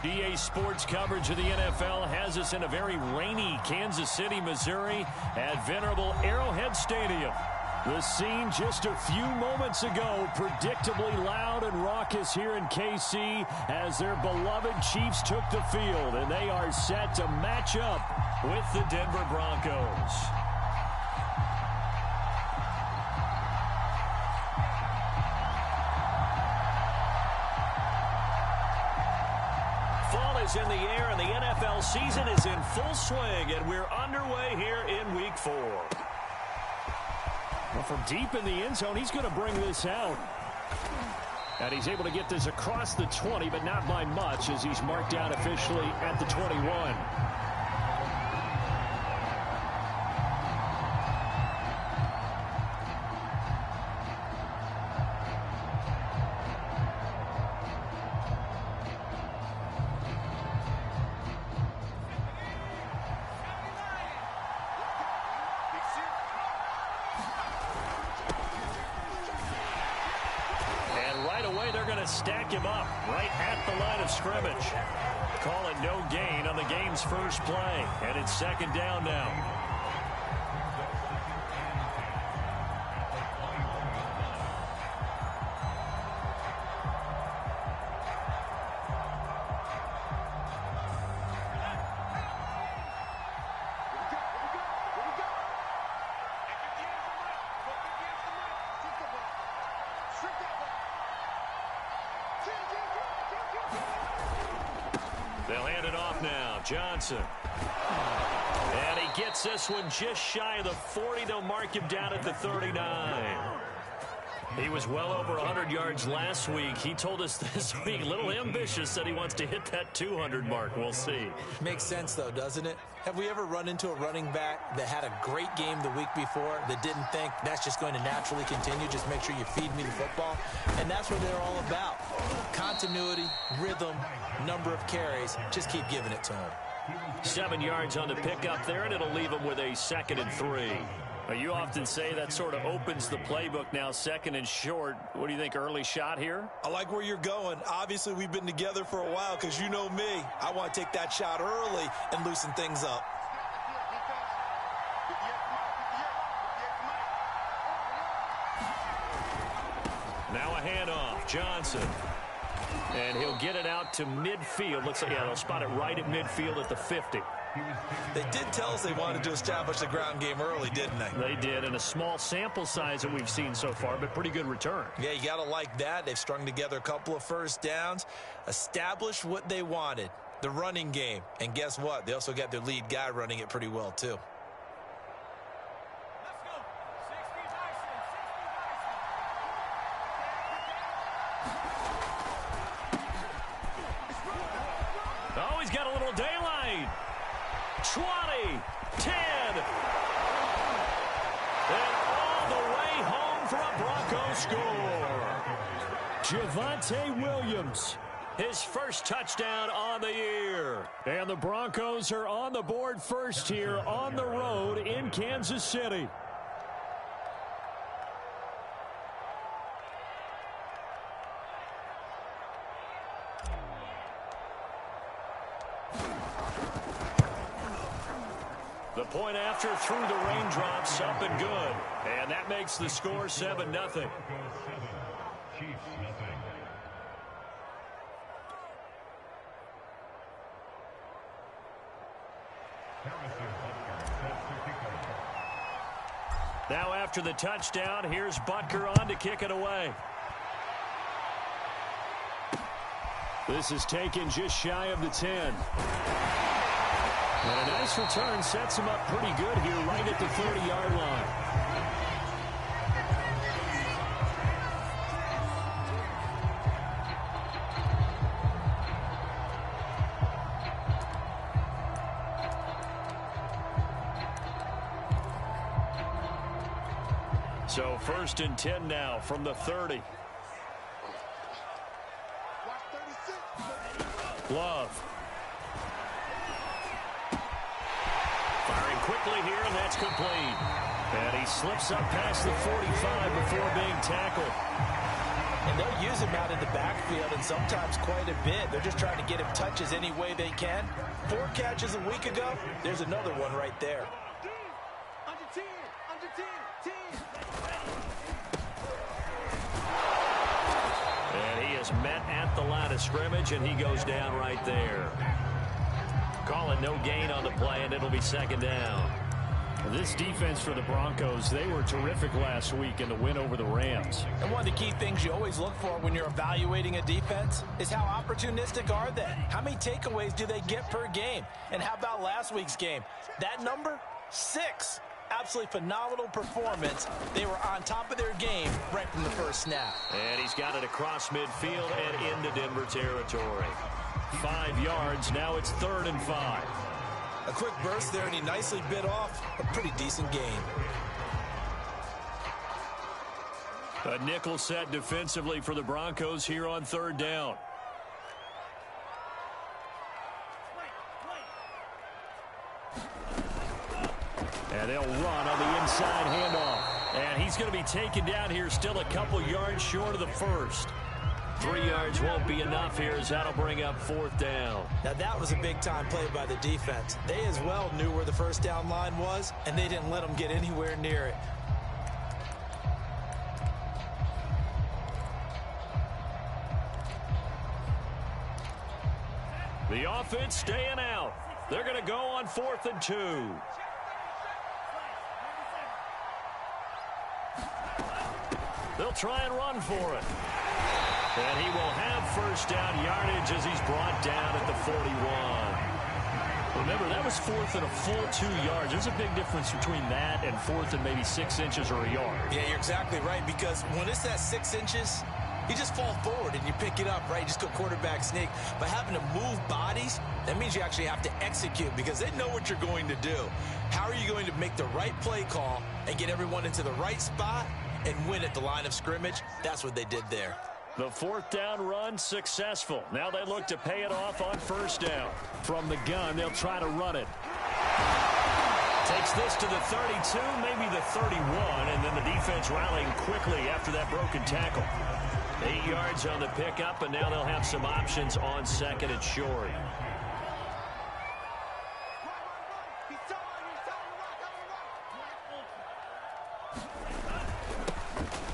EA Sports coverage of the NFL has us in a very rainy Kansas City, Missouri at venerable Arrowhead Stadium. The scene just a few moments ago, predictably loud and raucous here in KC as their beloved Cheifs took the field, and they are set to match up with the Denver Broncos. Fall is in the air, and the NFL season is in full swing, and we're underway here in Week 4. Well, from deep in the end zone, he's going to bring this out. And he's able to get this across the 20, but not by much, as he's marked down officially at the 21. Stack him up right at the line of scrimmage. Call it no gain on the game's first play, and it's second down now. They'll hand it off now. Johnson. And he gets this one just shy of the 40. They'll mark him down at the 39. He was well over 100 yards last week. He told us this week, a little ambitious, that he wants to hit that 200 mark. We'll see. Makes sense, though, doesn't it? Have we ever run into a running back that had a great game the week before that didn't think that's just going to naturally continue? Just make sure you feed me the football. And that's what they're all about. Continuity, rhythm, number of carries. Just keep giving it to him. 7 yards on the pickup there, and it'll leave him with a 2nd and 3. You often say that sort of opens the playbook now, 2nd and short. What do you think, early shot here? I like where you're going. Obviously, we've been together for a while because you know me. I want to take that shot early and loosen things up. Now a handoff. Johnson. And he'll get it out to midfield. Looks like, yeah, they'll spot it right at midfield at the 50. They did tell us they wanted to establish the ground game early, didn't they? They did, and a small sample size that we've seen so far, but pretty good return. Yeah, you got to like that. They've strung together a couple of first downs, established what they wanted, the running game. And guess what? They also got their lead guy running it pretty well, too. Oh, he's got a little daylight. 20, 10, and all the way home for a Broncos score. Javonte Williams, his first touchdown on the year. And the Broncos are on the board first here on the road in Kansas City. The point after through the raindrops, up and good. And that makes the score 7-0. Now after the touchdown, here's Butker on to kick it away. This is taken just shy of the 10. And a nice return sets him up pretty good here right at the 30-yard line. So 1st and 10 now from the 30. Love. Firing quickly here, and that's complete. And he slips up past the 45 before being tackled. And they'll use him out in the backfield, and sometimes quite a bit. They're just trying to get him touches any way they can. 4 catches a week ago. There's another one right there. And he is met at the line of scrimmage, and he goes down right there. Call it no gain on the play, and it'll be second down. This defense for the Broncos, they were terrific last week in the win over the Rams. And one of the key things you always look for when you're evaluating a defense is how opportunistic are they? How many takeaways do they get per game? And how about last week's game? That number? 6. Absolutely phenomenal performance. They were on top of their game right from the first snap. And he's got it across midfield and into Denver territory. 5 yards. Now it's 3rd and 5. A quick burst there, and he nicely bit off a pretty decent gain. A nickel set defensively for the Broncos here on 3rd down. And they'll run on the inside handoff. And he's going to be taken down here, still a couple yards short of the first. 3 yards won't be enough here, as that'll bring up 4th down. Now that was a big-time play by the defense. They as well knew where the first down line was, and they didn't let them get anywhere near it. The offense staying out. They're going to go on 4th and 2. They'll try and run for it. And he will have first down yardage as he's brought down at the 41. Remember, that was 4th and a full 2 yards. There's a big difference between that and 4th and maybe 6 inches or a yard. Yeah, you're exactly right, because when it's that 6 inches, you just fall forward and you pick it up, right? You just go quarterback sneak. But having to move bodies, that means you actually have to execute, because they know what you're going to do. How are you going to make the right play call and get everyone into the right spot and win at the line of scrimmage? That's what they did there. The 4th down run successful. Now they look to pay it off on 1st down. From the gun, they'll try to run it. Takes this to the 32, maybe the 31, and then the defense rallying quickly after that broken tackle. 8 yards on the pickup, and now they'll have some options on 2nd and short.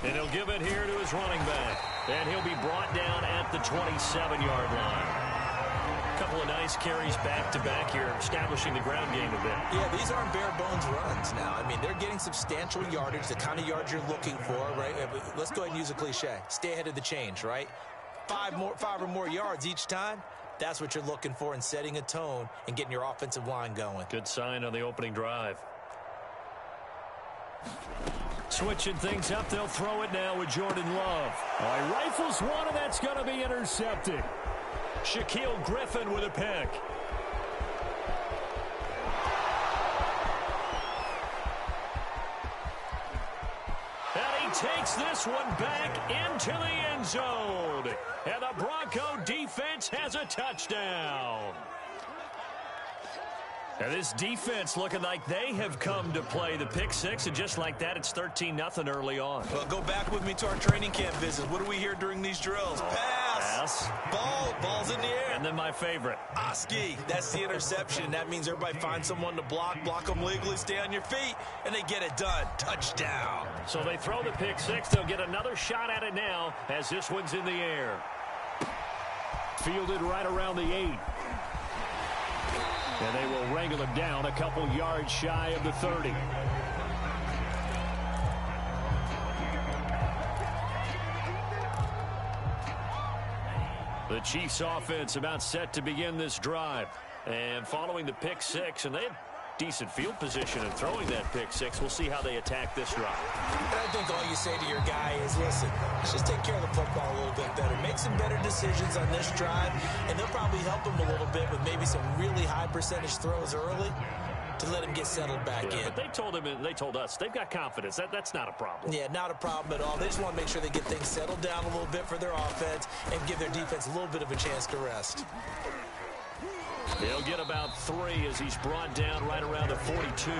And he'll give it here to his running back. And he'll be brought down at the 27-yard line. A couple of nice carries back-to-back here, establishing the ground game a bit. Yeah, these aren't bare-bones runs now. I mean, they're getting substantial yardage, the kind of yards you're looking for, right? Let's go ahead and use a cliche. Stay ahead of the change, right? 5 or more yards each time. That's what you're looking for in setting a tone and getting your offensive line going. Good sign on the opening drive. Switching things up, they'll throw it now with Jordan Love. All right, rifles one, and that's going to be intercepted. Shaquille Griffin with a pick. And he takes this one back into the end zone. And the Bronco defense has a touchdown. And this defense looking like they have come to play the pick six, and just like that, it's 13-0 early on. Well, go back with me to our training camp visit. What do we hear during these drills? Pass. Ball's in the air. And then my favorite. Oski. That's the interception. That means everybody finds someone to block them legally, stay on your feet, and they get it done. Touchdown. So they throw the pick six. They'll get another shot at it now as this one's in the air. Fielded right around the 8. And they will wrangle him down a couple yards shy of the 30. The Chiefs offense about set to begin this drive. And following the pick six, and they had decent field position in throwing that pick six. We'll see how they attack this drive. And I think all you say to your guy is, listen, let's just take care of the football a little bit better. Make some better decisions on this drive, and they'll probably help him a little bit with maybe some really high percentage throws early to let him get settled back in. But they told us they've got confidence. That's not a problem. Yeah, not a problem at all. They just want to make sure they get things settled down a little bit for their offense and give their defense a little bit of a chance to rest. He'll get about 3 as he's brought down right around the 42.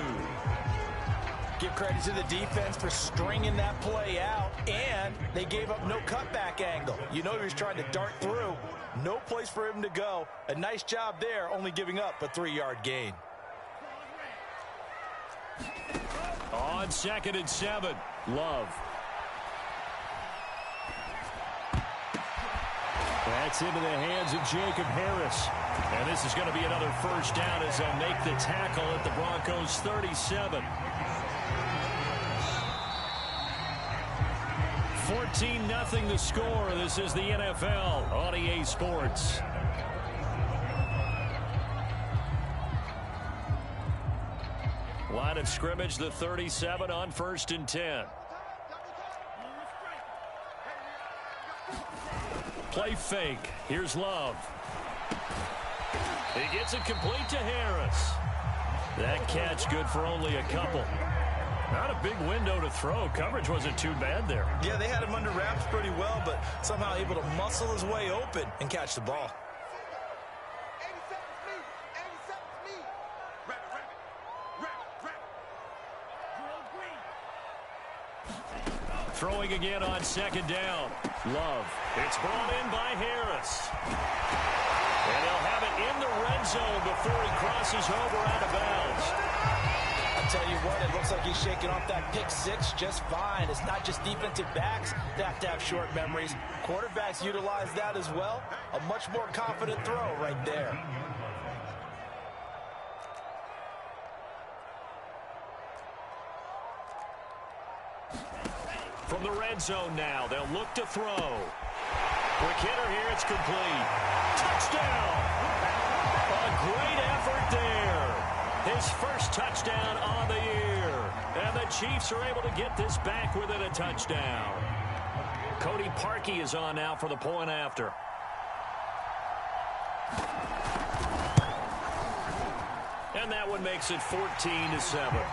Give credit to the defense for stringing that play out, and they gave up no cutback angle. You know he was trying to dart through. No place for him to go. A nice job there, only giving up a 3-yard gain. On 2nd and 7, Love. That's into the hands of Jacob Harris. And this is going to be another first down as they'll make the tackle at the Broncos 37. 14-0 the score. This is the NFL on EA Sports. Line of scrimmage, the 37 on 1st and 10. Play fake. Here's Love. He gets it complete to Harris. That catch good for only a couple. Not a big window to throw. Coverage wasn't too bad there. Yeah, they had him under wraps pretty well, but somehow able to muscle his way open and catch the ball. Throwing again on 2nd down. Love. It's brought in by Harris. And they'll have it in the red zone before he crosses over out of bounds. I tell you what, it looks like he's shaking off that pick six just fine. It's not just defensive backs that have to have short memories. Quarterbacks utilize that as well. A much more confident throw right there. From the red zone now, they'll look to throw. Quick hitter here, it's complete. Touchdown! A great effort there. His first touchdown on the year. And the Chiefs are able to get this back within a touchdown. Cody Parkey is on now for the point after. And that one makes it 14-7.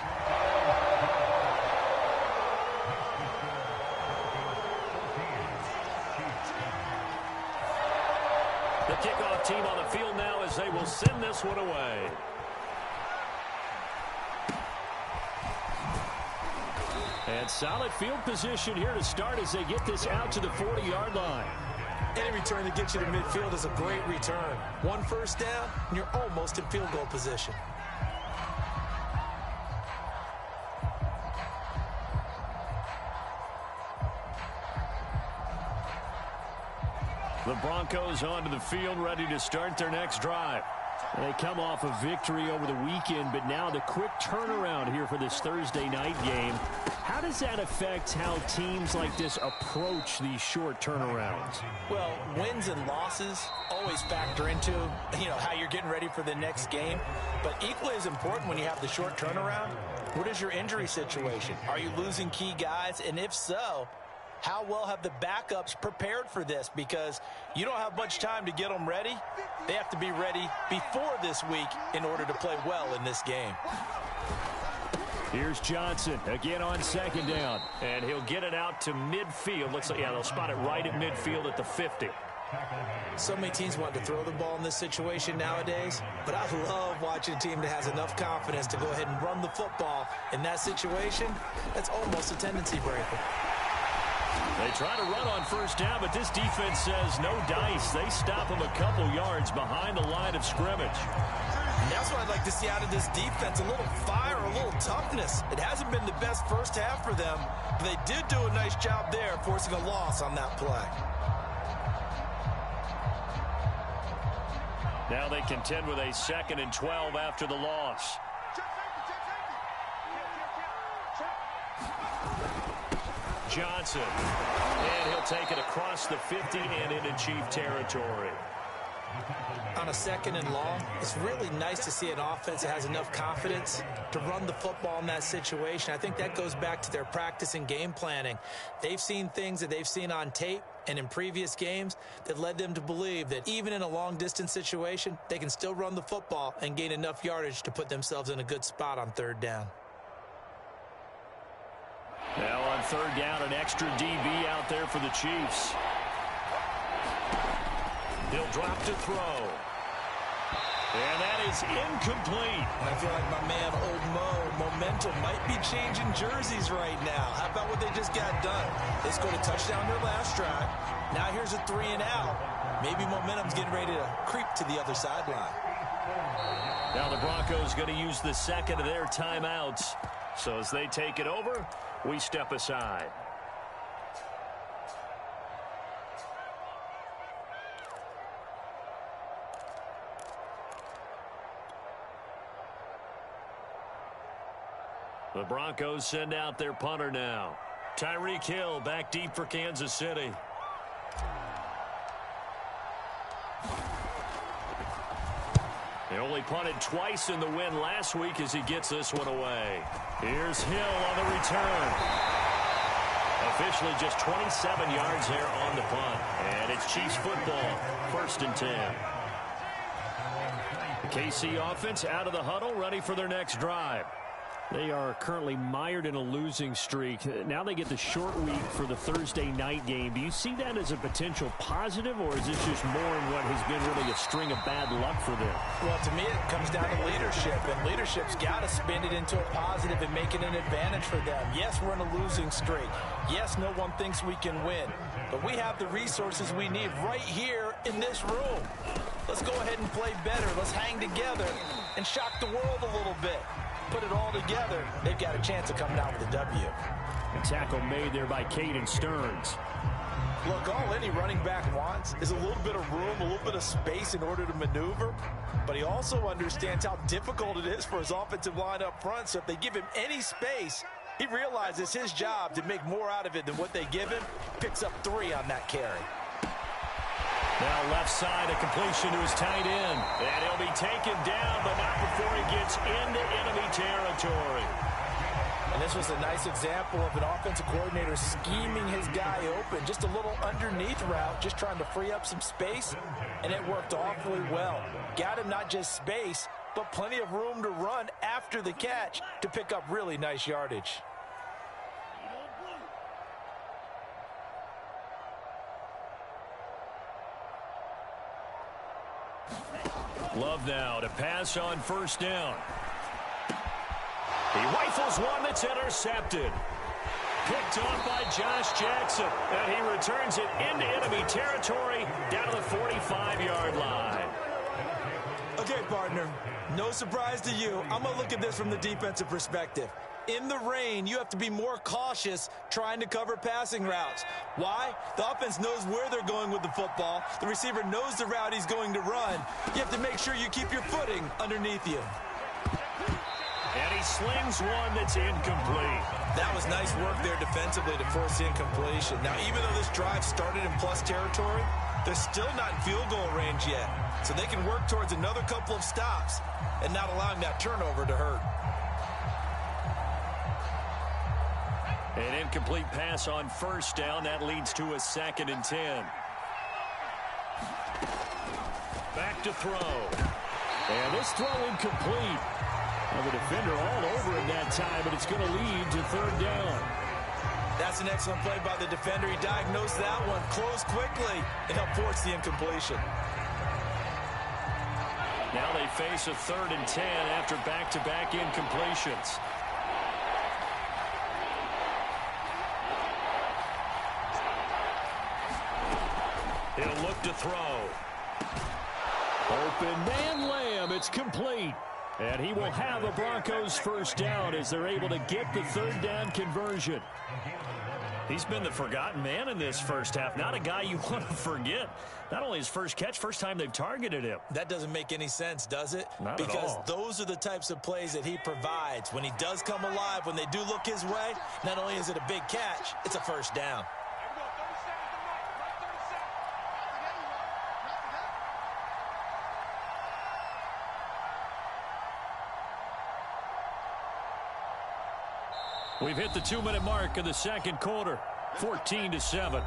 The kickoff team on the field now as they will send this one away. And solid field position here to start as they get this out to the 40-yard line. Any return that gets you to midfield is a great return. One first down, and you're almost in field goal position. The Broncos onto the field, ready to start their next drive. They come off a victory over the weekend, but now the quick turnaround here for this Thursday night game. How does that affect how teams like this approach these short turnarounds? Well, wins and losses always factor into, how you're getting ready for the next game. But equally as important when you have the short turnaround, what is your injury situation? Are you losing key guys? And if so, how well have the backups prepared for this? Because you don't have much time to get them ready. They have to be ready before this week in order to play well in this game. Here's Johnson again on 2nd down. And he'll get it out to midfield. Looks like, they'll spot it right at midfield at the 50. So many teams want to throw the ball in this situation nowadays, but I love watching a team that has enough confidence to go ahead and run the football. In that situation, that's almost a tendency breaker. They try to run on first down, but this defense says no dice. They stop them a couple yards behind the line of scrimmage. And that's what I'd like to see out of this defense, a little fire, a little toughness. It hasn't been the best first half for them, but they did do a nice job there, forcing a loss on that play. Now they contend with a 2nd and 12 after the loss. Johnson, and he'll take it across the 50 and into Chief territory. On a 2nd and long, it's really nice to see an offense that has enough confidence to run the football in that situation. I think that goes back to their practice and game planning. They've seen things that they've seen on tape and in previous games that led them to believe that even in a long-distance situation, they can still run the football and gain enough yardage to put themselves in a good spot on 3rd down. Now on 3rd down, an extra DB out there for the Chiefs. He'll drop to throw. And that is incomplete. And I feel like my man, Old Mo, momentum Central might be changing jerseys right now. How about what they just got done? They scored a touchdown their last drive. Now here's a 3 and out. Maybe momentum's getting ready to creep to the other sideline. Now the Broncos going to use the second of their timeouts. So as they take it over, we step aside. The Broncos send out their punter now. Tyreek Hill back deep for Kansas City. He only punted twice in the win last week as he gets this one away. Here's Hill on the return. Officially just 27 yards there on the punt. And it's Chiefs football, 1st and 10. The KC offense out of the huddle, ready for their next drive. They are currently mired in a losing streak. Now they get the short week for the Thursday night game. Do you see that as a potential positive, or is this just more in what has been really a string of bad luck for them? Well, to me, it comes down to leadership, and leadership's got to spin it into a positive and make it an advantage for them. Yes, we're in a losing streak. Yes, no one thinks we can win, but we have the resources we need right here in this room. Let's go ahead and play better. Let's hang together and shock the world a little bit. Put it all together, they've got a chance of coming out with a W. A tackle made there by Caden Stearns. Look, all any running back wants is a little bit of room, a little bit of space in order to maneuver. But he also understands how difficult it is for his offensive line up front. So if they give him any space, he realizes his job to make more out of it than what they give him. Picks up 3 on that carry. Now left side, a completion to his tight end. And he'll be taken down, but not before he gets into enemy territory. And this was a nice example of an offensive coordinator scheming his guy open. Just a little underneath route, just trying to free up some space. And it worked awfully well. Got him not just space, but plenty of room to run after the catch to pick up really nice yardage. Love now to pass on 1st down. He rifles one that's intercepted. Picked off by Josh Jackson. And he returns it into enemy territory down to the 45-yard line. Okay, partner, no surprise to you. I'm going to look at this from the defensive perspective. In the rain, you have to be more cautious trying to cover passing routes. Why? The offense knows where they're going with the football. The receiver knows the route he's going to run. You have to make sure you keep your footing underneath you. And he slings one that's incomplete. That was nice work there defensively to force incompletion. Now, even though this drive started in plus territory, they're still not in field goal range yet. So they can work towards another couple of stops and not allowing that turnover to hurt. An incomplete pass on 1st down. That leads to a 2nd and 10. Back to throw. And this throw incomplete. Well, the defender all over him that time, but it's going to lead to 3rd down. That's an excellent play by the defender. He diagnosed that one, closed quickly, and helped force the incompletion. Now they face a 3rd and 10 after back-to-back incompletions. He'll look to throw. Open man Lamb. It's complete. And he will have a Broncos 1st down as they're able to get the 3rd down conversion. He's been the forgotten man in this first half. Not a guy you want to forget. Not only his first catch, first time they've targeted him. That doesn't make any sense, does it? Not at all. Because those are the types of plays that he provides. When he does come alive, when they do look his way, not only is it a big catch, it's a 1st down. We've hit the 2-minute mark of the 2nd quarter, 14-7.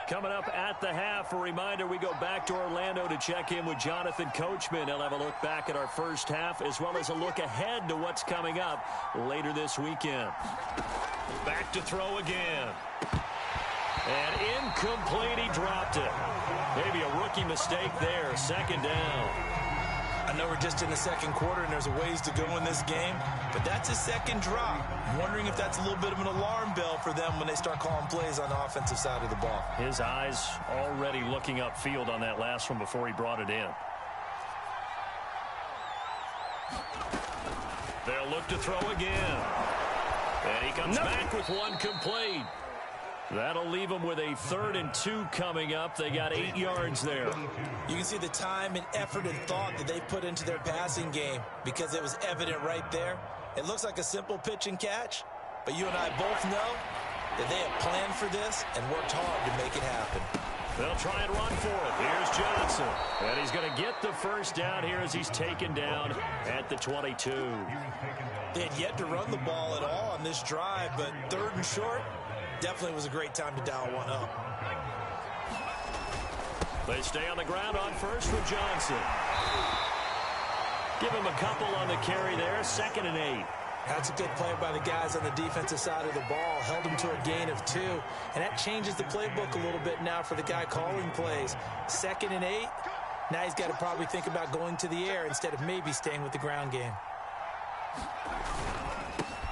Coming up at the half, a reminder, we go back to Orlando to check in with Jonathan Coachman. He'll have a look back at our first half as well as a look ahead to what's coming up later this weekend. Back to throw again. And incomplete, he dropped it. Maybe a rookie mistake there, second down. I know we're just in the second quarter and there's a ways to go in this game, but that's a second drop. I'm wondering if that's a little bit of an alarm bell for them when they start calling plays on the offensive side of the ball. His eyes already looking upfield on that last one before he brought it in. They'll look to throw again. And he comes back with one complete. That'll leave them with a 3rd and 2 coming up. They got 8 yards there. You can see the time and effort and thought that they put into their passing game because it was evident right there. It looks like a simple pitch and catch, but you and I both know that they have planned for this and worked hard to make it happen. They'll try and run for it. Here's Johnson. And he's going to get the first down here as he's taken down at the 22. They had yet to run the ball at all on this drive, but 3rd and short, definitely was a great time to dial one up. They stay on the ground on first with Johnson. Give him a couple on the carry there, 2nd and 8. That's a good play by the guys on the defensive side of the ball. Held him to a gain of 2. And that changes the playbook a little bit now for the guy calling plays. 2nd and 8. Now he's got to probably think about going to the air instead of maybe staying with the ground game.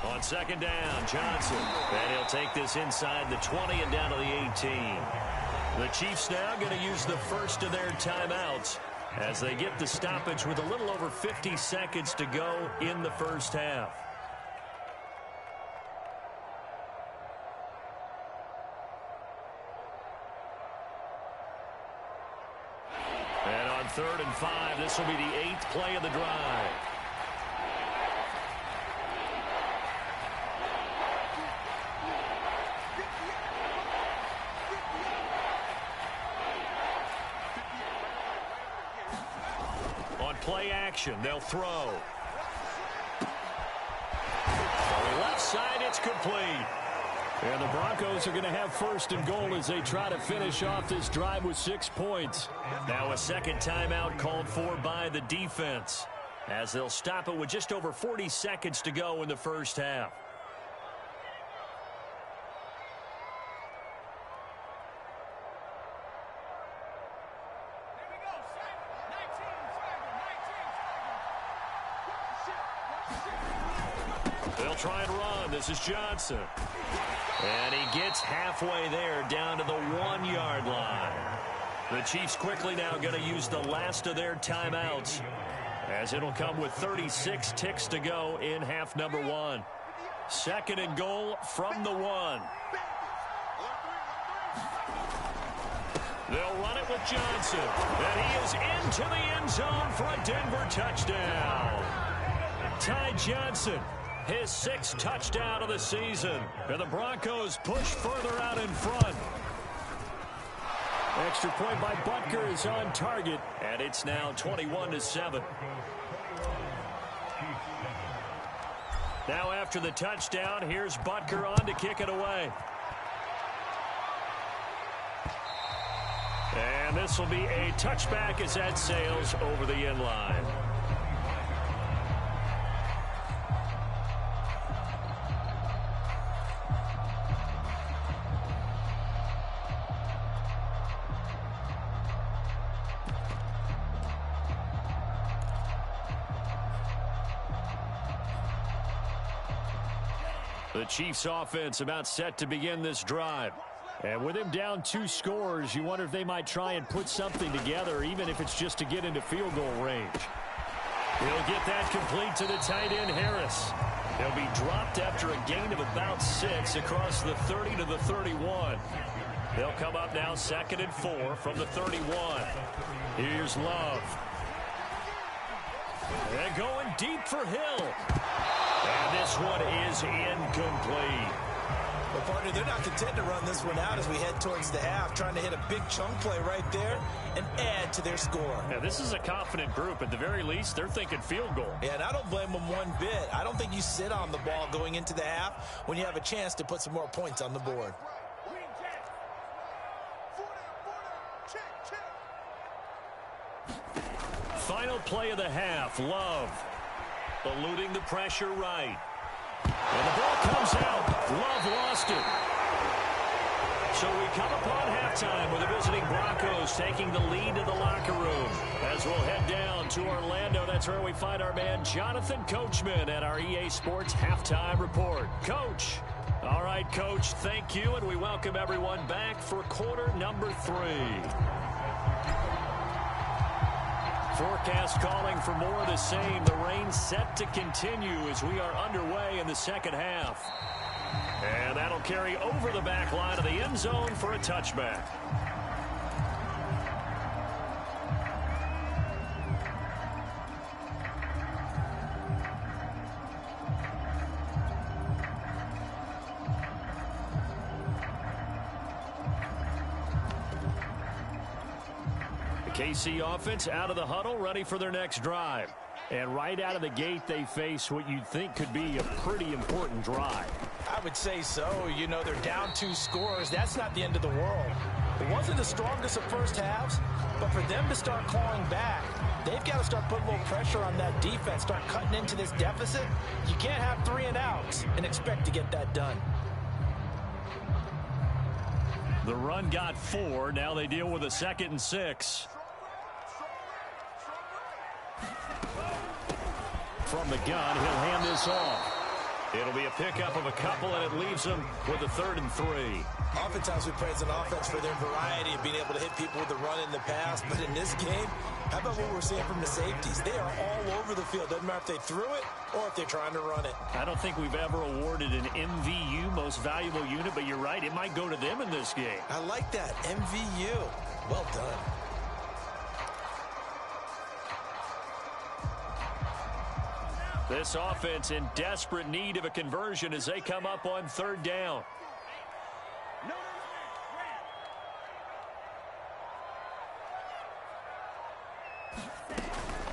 On 2nd down, Johnson. And he'll take this inside the 20 and down to the 18. The Chiefs now going to use the first of their timeouts as they get the stoppage with a little over 50 seconds to go in the first half. And on 3rd and 5, this will be the 8th play of the drive. Play action. They'll throw. On the left side, it's complete. And the Broncos are going to have 1st and goal as they try to finish off this drive with 6 points. Now a second timeout called for by the defense as they'll stop it with just over 40 seconds to go in the first half. They'll try and run. This is Johnson. And he gets halfway there down to the 1-yard line. The Chiefs quickly now going to use the last of their timeouts as it'll come with 36 ticks to go in half number 1. 2nd and goal from the 1. They'll run it with Johnson. And he is into the end zone for a Denver touchdown. Ty Johnson, his 6th touchdown of the season. And the Broncos push further out in front. Extra point by Butker is on target. And it's now 21-7. Now after the touchdown, here's Butker on to kick it away. And this will be a touchback as that sails over the end line. The Chiefs offense about set to begin this drive. And with him down 2 scores, you wonder if they might try and put something together, even if it's just to get into field goal range. He'll get that complete to the tight end, Harris. He'll be dropped after a gain of about 6 across the 30 to the 31. They'll come up now 2nd and 4 from the 31. Here's Love. And going deep for Hill. And this one is incomplete. Well, partner, they're not content to run this one out as we head towards the half, trying to hit a big chunk play right there and add to their score. Yeah, this is a confident group. At the very least, they're thinking field goal. Yeah, and I don't blame them one bit. I don't think you sit on the ball going into the half when you have a chance to put some more points on the board. Final play of the half. Love eluding the pressure right. And the ball comes out. Love lost it. So we come upon halftime with the visiting Broncos taking the lead to the locker room. As we'll head down to Orlando, that's where we find our man Jonathan Coachman at our EA Sports Halftime Report. Coach. All right, Coach, thank you, and we welcome everyone back for quarter number 3. Forecast calling for more of the same. The rain set to continue as we are underway in the second half. And that'll carry over the back line of the end zone for a touchback. KC offense out of the huddle, ready for their next drive. And right out of the gate, they face what you'd think could be a pretty important drive. I would say so. You know, they're down 2 scores. That's not the end of the world. It wasn't the strongest of first halves, but for them to start clawing back, they've got to start putting a little pressure on that defense, start cutting into this deficit. You can't have 3 and outs and expect to get that done. The run got 4. Now they deal with a 2nd and 6. From the gun, he'll hand this off. It'll be a pickup of a couple, and it leaves them with a 3rd and 3. Oftentimes we praise an offense for their variety of being able to hit people with the run in the pass, but in this game, how about what we're seeing from the safeties? They are all over the field. Doesn't matter if they threw it or if they're trying to run it. I don't think we've ever awarded an MVU, most valuable unit, but you're right, it might go to them in this game. I like that, MVU. Well done. This offense in desperate need of a conversion as they come up on 3rd down.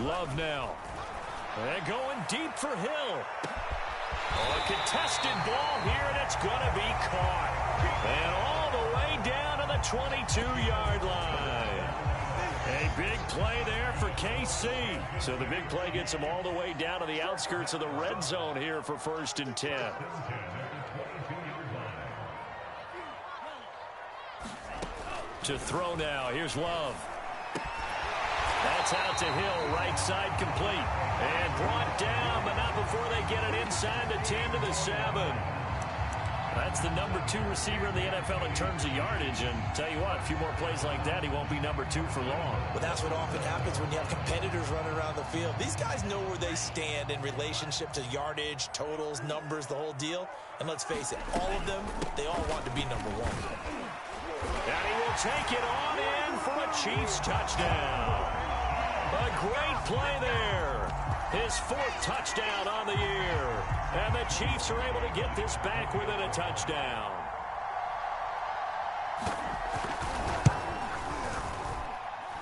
Love now. And going deep for Hill. A contested ball here, and it's going to be caught. And all the way down to the 22-yard line. A big play there for KC. So the big play gets them all the way down to the outskirts of the red zone here for 1st and 10. To throw now. Here's Love. That's out to Hill, right side complete. And brought down, but not before they get it inside the 10 to the 7. That's the number 2 receiver in the NFL in terms of yardage. And tell you what, a few more plays like that, he won't be number 2 for long. Well, that's what often happens when you have competitors running around the field. These guys know where they stand in relationship to yardage, totals, numbers, the whole deal. And let's face it, all of them, they all want to be number 1. And he will take it on in for a Chiefs touchdown. A great play there. His 4th touchdown on the year. And the Chiefs are able to get this back within a touchdown.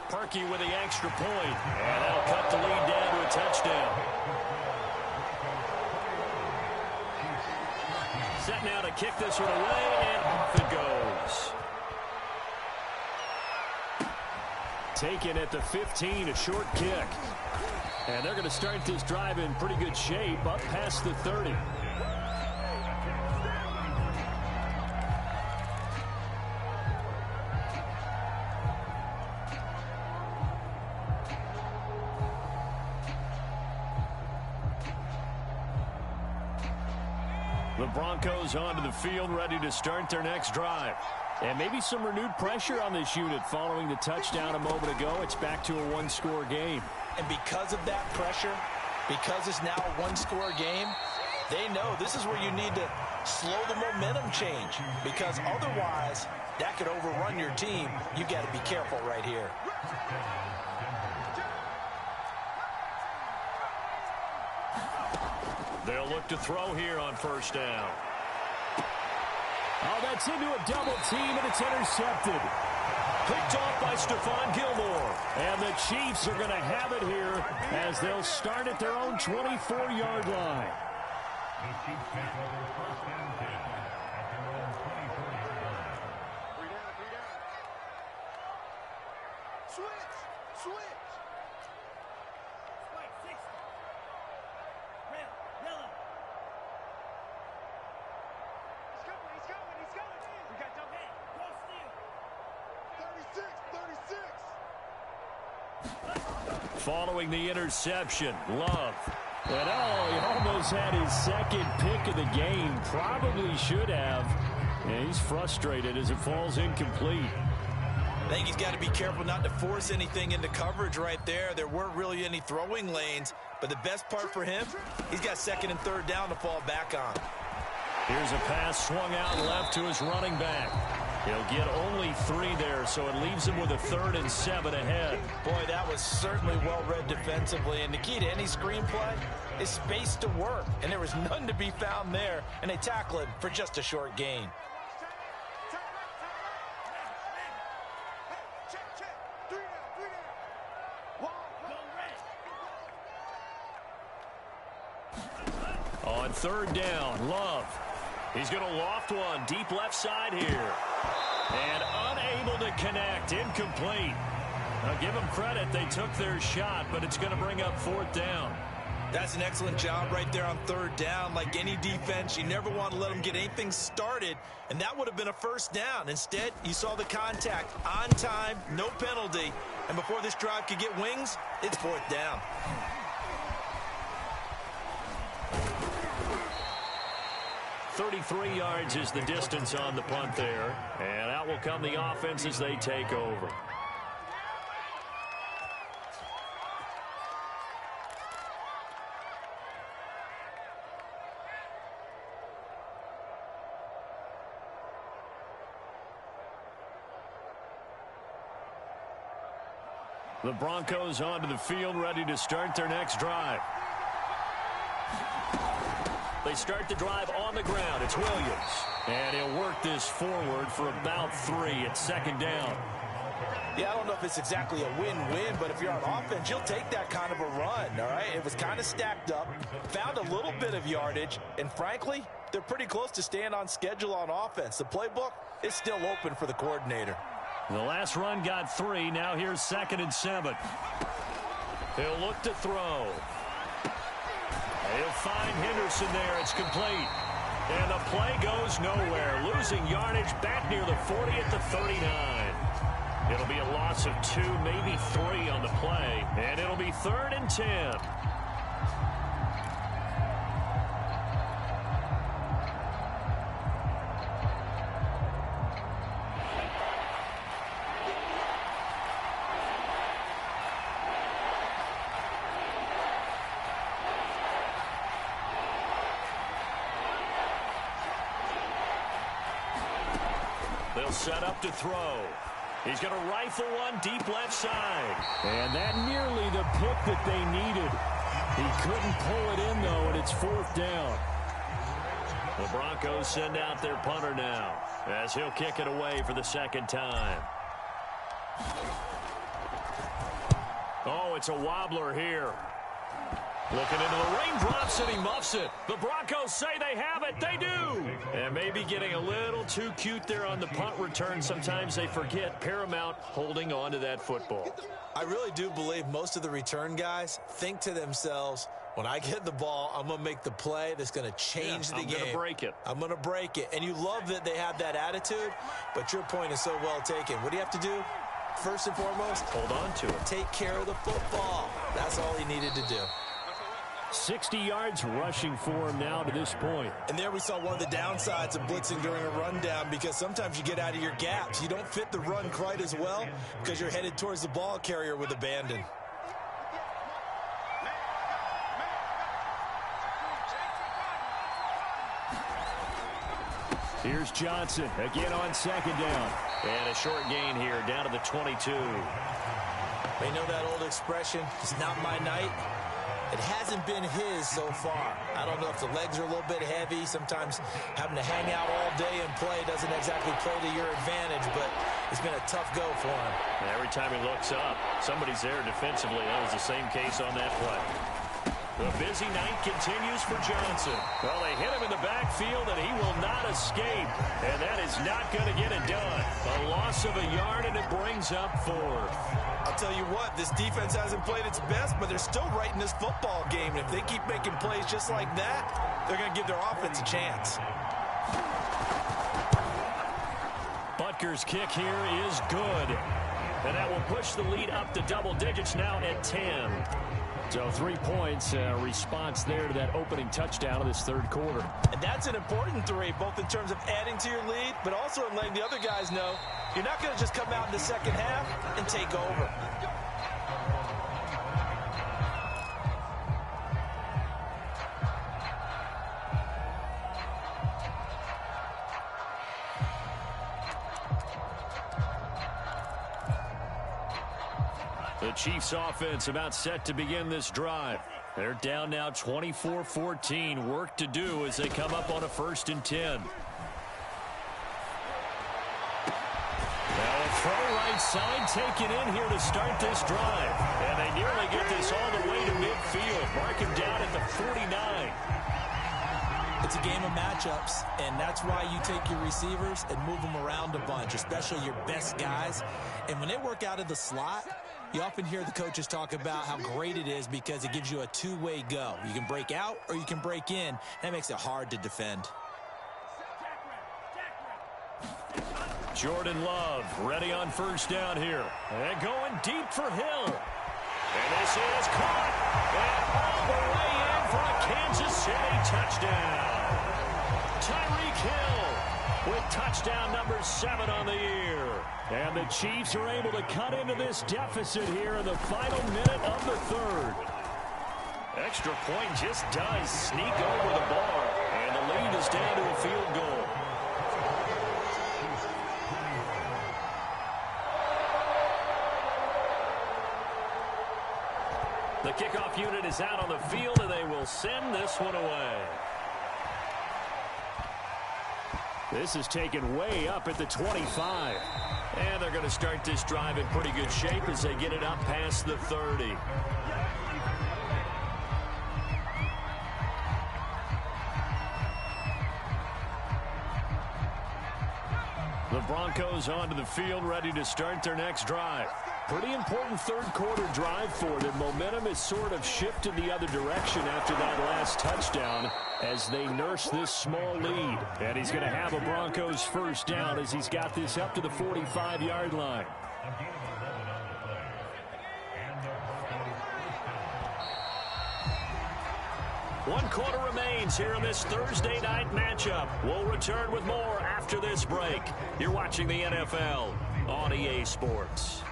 Parkey with the extra point. And that'll cut the lead down to a touchdown. Set now to kick this one away, and off it goes. Taken at the 15, a short kick. And they're going to start this drive in pretty good shape, up past the 30. The Broncos onto the field, ready to start their next drive. And maybe some renewed pressure on this unit following the touchdown a moment ago. It's back to a 1-score game. And because of that pressure, because it's now a 1-score game, they know this is where you need to slow the momentum change. Because otherwise, that could overrun your team. You got to be careful right here. They'll look to throw here on 1st down. Oh, that's into a double team, and it's intercepted. Picked off by Stephon Gilmore. And the Chiefs are going to have it here as they'll start at their own 24-yard line. Following the interception, Love. And he almost had his second pick of the game. Probably should have. And he's frustrated as it falls incomplete. I think he's got to be careful not to force anything into coverage right there. There weren't really any throwing lanes. But the best part for him, he's got second and third down to fall back on. Here's a pass swung out left to his running back. He'll get only 3 there, so it leaves him with a 3rd and 7 ahead. Boy, that was certainly well-read defensively. And the key to any screenplay is space to work. And there was none to be found there. And they tackle him for just a short gain. On 3rd down, Love. He's going to loft one deep left side here. And unable to connect. Incomplete. Now give them credit. They took their shot, but it's going to bring up 4th down. That's an excellent job right there on 3rd down. Like any defense, you never want to let them get anything started, and that would have been a 1st down. Instead, you saw the contact on time, no penalty, and before this drive could get wings, it's 4th down. .33 yards is the distance on the punt there. And out will come the offense as they take over. The Broncos onto the field, ready to start their next drive. They start the drive on the ground. It's Williams. And he'll work this forward for about 3 at 2nd down. Yeah, I don't know if it's exactly a win-win, but if you're on offense, you'll take that kind of a run, all right? It was kind of stacked up, found a little bit of yardage, and frankly, they're pretty close to staying on schedule on offense. The playbook is still open for the coordinator. The last run got 3. Now here's 2nd and 7. He'll look to throw. He'll find Henderson there. It's complete. And the play goes nowhere. Losing yardage back near the 40 at the 39. It'll be a loss of 2, maybe 3 on the play. And it'll be 3rd and 10. They'll set up to throw. He's going to rifle one deep left side. And that nearly the pick that they needed. He couldn't pull it in, though, and it's 4th down. The Broncos send out their punter now as he'll kick it away for the 2nd time. Oh, it's a wobbler here. Looking into the raindrops, and he muffs it. The Broncos say they have it. They do. And maybe getting a little too cute there on the punt return. Sometimes they forget paramount holding on to that football. I really do believe most of the return guys think to themselves, when I get the ball, I'm going to make the play that's going to change the game. I'm going to break it. I'm going to break it. And you love that they have that attitude, but your point is so well taken. What do you have to do? First and foremost, hold on to it. Take care of the football. That's all he needed to do. 60 yards rushing for him now to this point. And there we saw one of the downsides of blitzing during a rundown, because sometimes you get out of your gaps. You don't fit the run quite as well because you're headed towards the ball carrier with abandon. Here's Johnson again on 2nd down. And a short gain here down to the 22. They know that old expression, it's not my night. It hasn't been his so far. I don't know if the legs are a little bit heavy. Sometimes having to hang out all day and play doesn't exactly play to your advantage, but it's been a tough go for him. And every time he looks up, somebody's there defensively. That was the same case on that play. The busy night continues for Johnson. Well, they hit him in the backfield, and he will not escape. And that is not going to get it done. A loss of a yard, and it brings up 4th. tell you what, this defense hasn't played its best, but they're still right in this football game. And if they keep making plays just like that, they're going to give their offense a chance. Butker's kick here is good. And that will push the lead up to double digits now at 10. So 3 points, response there to that opening touchdown of this third quarter. And that's an important 3, both in terms of adding to your lead, but also in letting the other guys know you're not going to just come out in the second half and take over. The Chiefs offense about set to begin this drive. They're down now 24-14. Work to do as they come up on a 1st and 10. Now a throw right side taken in here to start this drive. And they nearly get this all the way to midfield. Mark him down at the 49. It's a game of matchups, and that's why you take your receivers and move them around a bunch, especially your best guys. And when they work out of the slot, you often hear the coaches talk about how great it is because it gives you a two-way go. You can break out or you can break in. That makes it hard to defend. Jordan Love ready on 1st down here. And going deep for Hill. And this is caught. And all the way in for a Kansas City touchdown. Tyreek Hill with touchdown number 7 on the year. And the Chiefs are able to cut into this deficit here in the final minute of the 3rd. Extra point just does sneak over the bar. And the lead is down to a field goal. The kickoff unit is out on the field, and they will send this one away. This is taken way up at the 25. And they're going to start this drive in pretty good shape as they get it up past the 30. The Broncos onto the field, ready to start their next drive. Pretty important 3rd quarter drive for them. Momentum has sort of shifted the other direction after that last touchdown as they nurse this small lead. And he's going to have a Broncos 1st down as he's got this up to the 45-yard line. One quarter remains here in this Thursday night matchup. We'll return with more after this break. You're watching the NFL on EA Sports.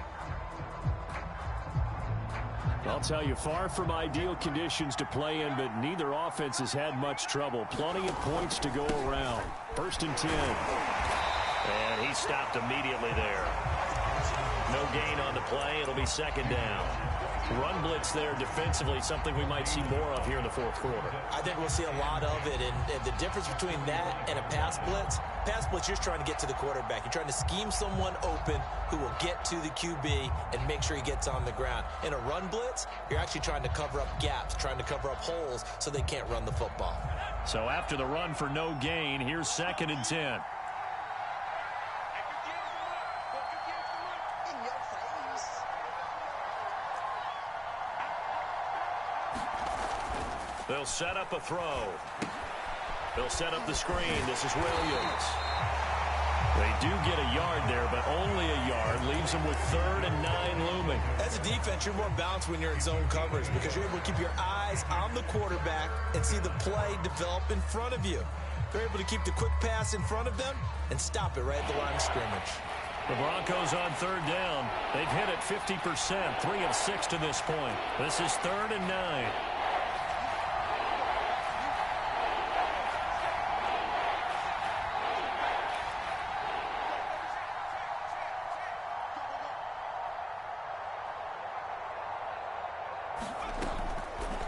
I'll tell you, far from ideal conditions to play in, but neither offense has had much trouble. Plenty of points to go around. 1st and 10. And he stopped immediately there. No gain on the play. It'll be 2nd down. Run blitz there defensively, something we might see more of here in the 4th quarter. I think we'll see a lot of it, and the difference between that and a pass blitz, you're just trying to get to the quarterback. You're trying to scheme someone open who will get to the QB and make sure he gets on the ground. In a run blitz, you're actually trying to cover up gaps, trying to cover up holes so they can't run the football. So after the run for no gain, here's 2nd and 10. They'll set up a throw. They'll set up the screen. This is Williams. They do get a yard there, but only a yard. Leaves them with 3rd and 9 looming. As a defense, you're more balanced when you're in zone coverage because you're able to keep your eyes on the quarterback and see the play develop in front of you. They're able to keep the quick pass in front of them and stop it right at the line of scrimmage. The Broncos on 3rd down. They've hit it 50%, 3 of 6 to this point. This is 3rd and 9.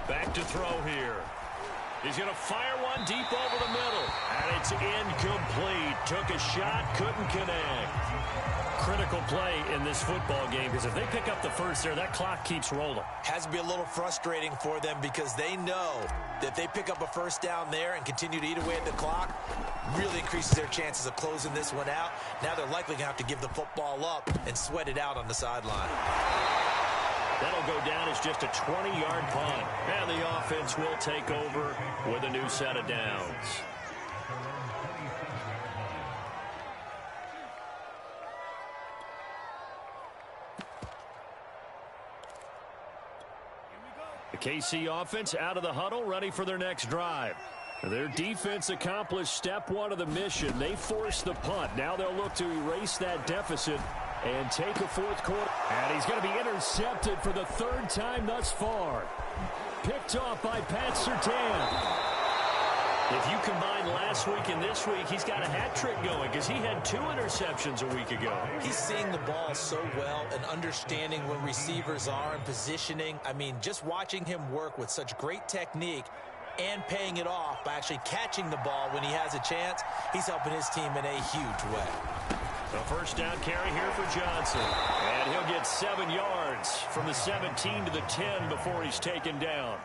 Back to throw here. He's going to fire one deep over the middle. And it's incomplete. Took a shot, couldn't connect. Critical play in this football game because if they pick up the 1st there, that clock keeps rolling. Has to be a little frustrating for them because they know that if they pick up a 1st down there and continue to eat away at the clock, really increases their chances of closing this one out. Now they're likely going to have to give the football up and sweat it out on the sideline. That'll go down as just a 20-yard punt. And the offense will take over with a new set of downs. The KC offense out of the huddle, ready for their next drive. Their defense accomplished step one of the mission. They forced the punt. Now they'll look to erase that deficit and take a fourth quarter. And he's going to be intercepted for the third time thus far. Picked off by Pat Surtain. If you combine last week and this week, he's got a hat trick going because he had 2 interceptions a week ago. He's seeing the ball so well and understanding where receivers are and positioning. I mean, just watching him work with such great technique and paying it off by actually catching the ball when he has a chance, he's helping his team in a huge way. The first down carry here for Johnson. And he'll get 7 yards from the 17 to the 10 before he's taken down.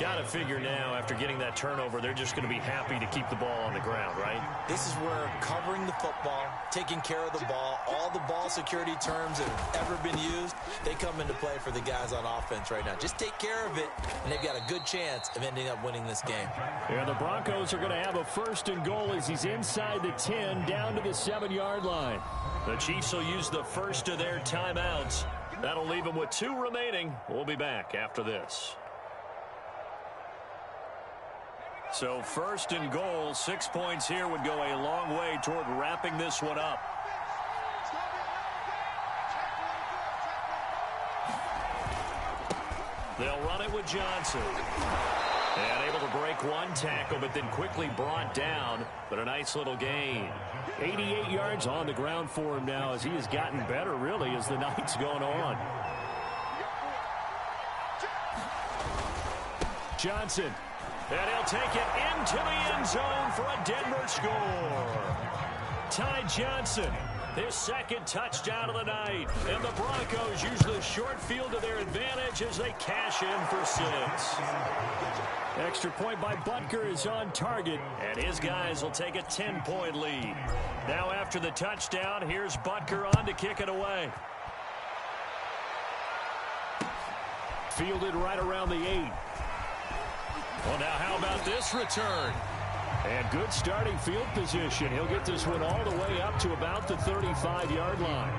Got to figure now, after getting that turnover, they're just going to be happy to keep the ball on the ground, right? This is where covering the football, taking care of the ball, all the ball security terms that have ever been used, they come into play for the guys on offense right now. Just take care of it, and they've got a good chance of ending up winning this game. Yeah, the Broncos are going to have a first and goal as he's inside the 10, down to the 7-yard line. The Chiefs will use the first of their timeouts. That'll leave them with 2 remaining. We'll be back after this. So first and goal, 6 points here would go a long way toward wrapping this one up. They'll run it with Johnson. And able to break one tackle, but then quickly brought down. But a nice little gain. 88 yards on the ground for him now as he has gotten better, really, as the night's gone on. Johnson. And he'll take it into the end zone for a Denver score. Ty Johnson, his second touchdown of the night. And the Broncos use the short field to their advantage as they cash in for 6. Extra point by Butker is on target, and his guys will take a 10-point lead. Now after the touchdown, here's Butker on to kick it away. Fielded right around the 8. Well, now how about this return? And good starting field position. He'll get this one all the way up to about the 35-yard line.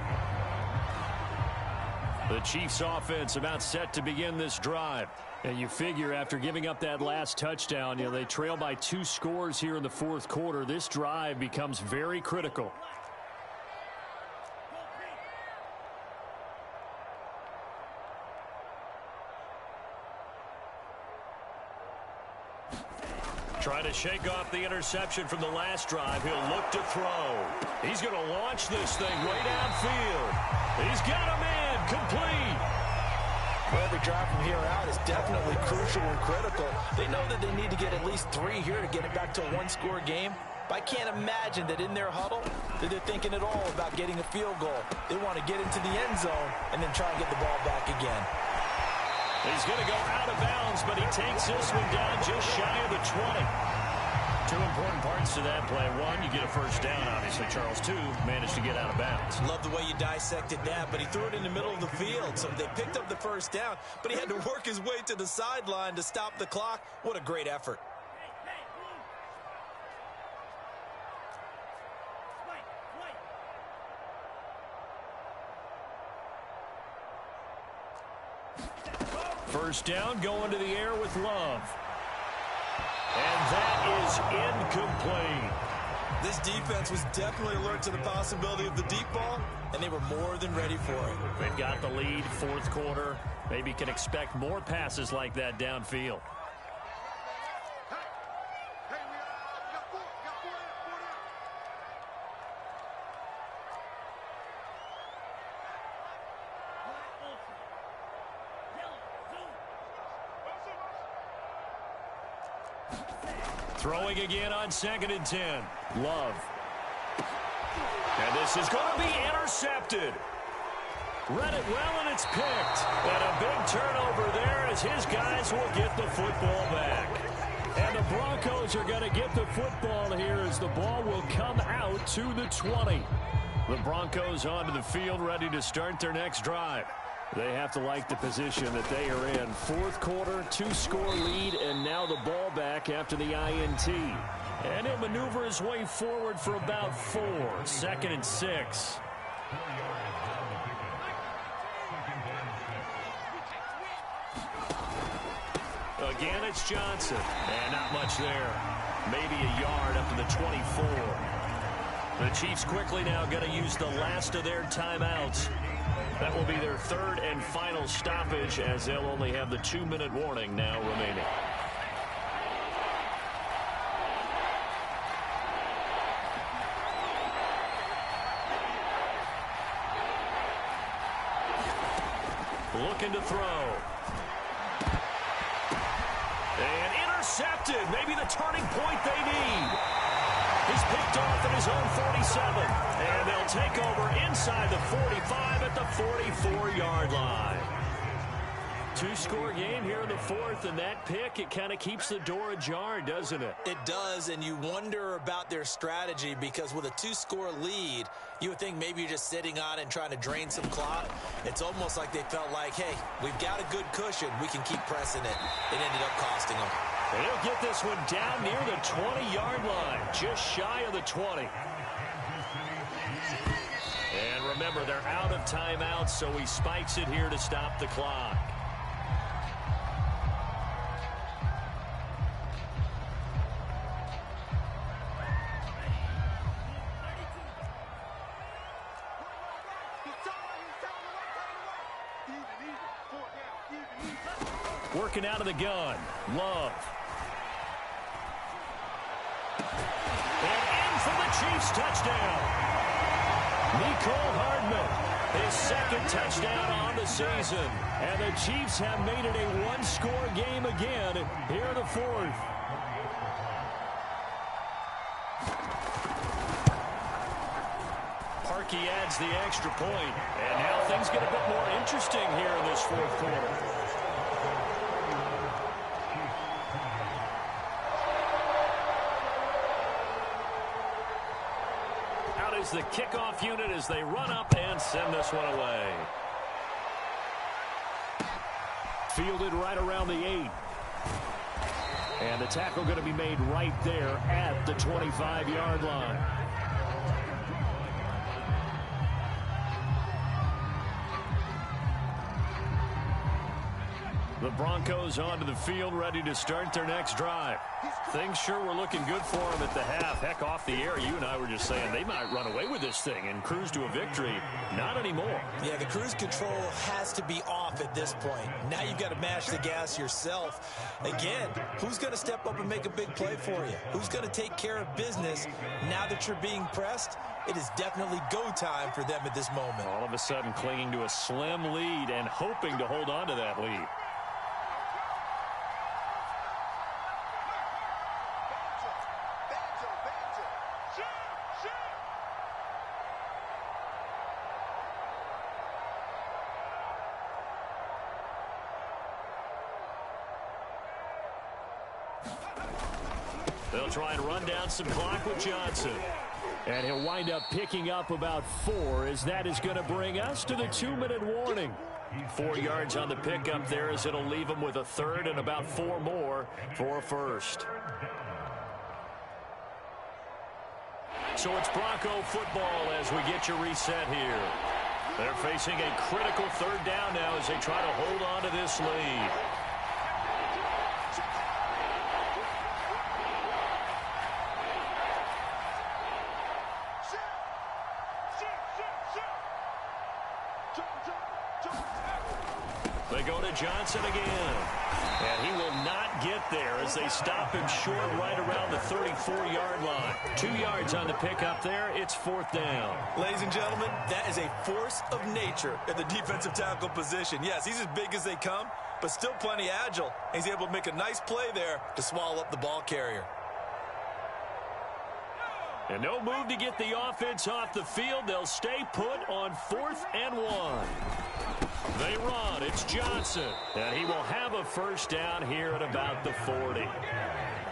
The Chiefs offense about set to begin this drive. And you figure after giving up that last touchdown, they trail by 2 scores here in the fourth quarter. This drive becomes very critical. Trying to shake off the interception from the last drive. He'll look to throw. He's going to launch this thing way downfield. He's got a man complete. Well, every drive from here out is definitely crucial and critical. They know that they need to get at least 3 here to get it back to a 1-score game. But I can't imagine that in their huddle that they're thinking at all about getting a field goal. They want to get into the end zone and then try and get the ball back again. He's going to go out of bounds, but he takes this one down just shy of the 20. 2 important parts to that play. 1, you get a first down, obviously. Charles, 2, managed to get out of bounds. Love the way you dissected that, but he threw it in the middle of the field. So they picked up the first down, but he had to work his way to the sideline to stop the clock. What a great effort. First down, going to the air with Love. And that is incomplete. This defense was definitely alert to the possibility of the deep ball, and they were more than ready for it. They've got the lead, fourth quarter. Maybe can expect more passes like that downfield. Throwing again on 2nd and 10. Love. And this is going to be intercepted. Read it well, and it's picked. And a big turnover there as his guys will get the football back. And the Broncos are going to get the football here as the ball will come out to the 20. The Broncos onto the field ready to start their next drive. They have to like the position that they are in. Fourth quarter, 2-score lead, and now the ball back after the INT. And he'll maneuver his way forward for about 4. 2nd and 6. Again, it's Johnson. And not much there. Maybe a yard up to the 24. The Chiefs quickly now going to use the last of their timeouts. That will be their 3rd and final stoppage, as they'll only have the 2-minute warning now remaining. Looking to throw. And intercepted. Maybe the turning point they need. He's picked off at his own 47. And they'll take over inside the 45 at the 44-yard line. 2-score game here in the 4th, and that pick, it kind of keeps the door ajar, doesn't it? It does, and you wonder about their strategy, because with a 2-score lead, you would think maybe you're just sitting on it and trying to drain some clock. It's almost like they felt like, hey, we've got a good cushion. We can keep pressing it. It ended up costing them. And he'll get this one down near the 20-yard line, just shy of the 20. And remember, they're out of timeouts, so he spikes it here to stop the clock. Working out of the gun. Love. And in for the Chiefs touchdown. Nicole Hardman, his 2nd touchdown on the season. And the Chiefs have made it a 1-score game again here in the 4th. Parkey adds the extra point. And now things get a bit more interesting here in this 4th quarter. The kickoff unit as they run up and send this one away. Fielded right around the 8. And the tackle going to be made right there at the 25-yard line. The Broncos onto the field, ready to start their next drive. Things sure were looking good for them at the half. Heck, off the air, you and I were just saying they might run away with this thing and cruise to a victory. Not anymore. Yeah, the cruise control has to be off at this point. Now you've got to mash the gas yourself. Again, who's going to step up and make a big play for you? Who's going to take care of business now that you're being pressed? It is definitely go time for them at this moment. All of a sudden clinging to a slim lead and hoping to hold on to that lead. They'll try and run down some clock with Johnson. And he'll wind up picking up about 4, as that is going to bring us to the 2-minute warning. 4 yards on the pickup there, as it'll leave him with a 3rd and about 4 more for a 1st. So it's Bronco football as we get you reset here. They're facing a critical 3rd down now as they try to hold on to this lead. They go to Johnson again. And he will not get there as they stop him short right around the 34-yard line. 2 yards on the pickup there. It's 4th down. Ladies and gentlemen, that is a force of nature at the defensive tackle position. Yes, he's as big as they come, but still plenty agile. He's able to make a nice play there to swallow up the ball carrier. And no move to get the offense off the field. They'll stay put on 4th and 1. They run. It's Johnson. And he will have a 1st down here at about the 40.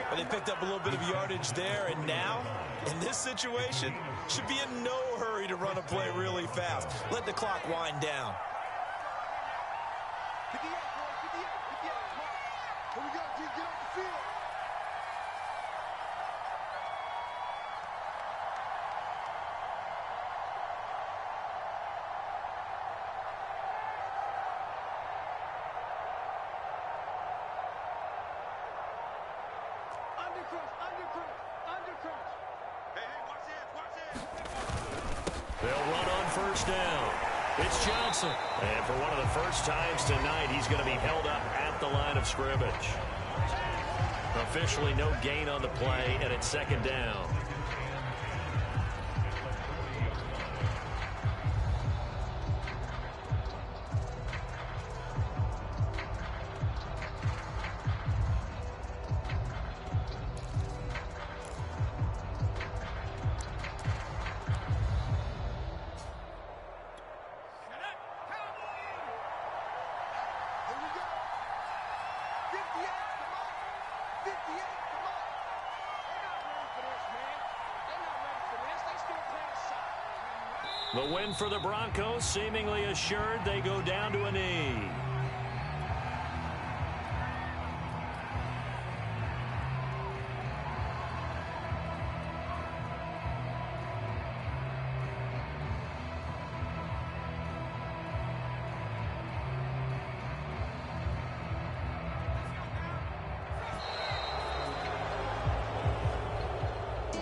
But they picked up a little bit of yardage there. And now, in this situation, should be in no hurry to run a play really fast. Let the clock wind down. Here we go, G. Get off the field. Undercrunch. Hey, watch this. They'll run on first down. It's Johnson. And for one of the first times tonight, he's going to be held up at the line of scrimmage. Officially no gain on the play, and it's second down. The win for the Broncos, seemingly assured. They go down to a knee.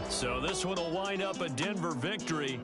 So this one will wind up a Denver victory.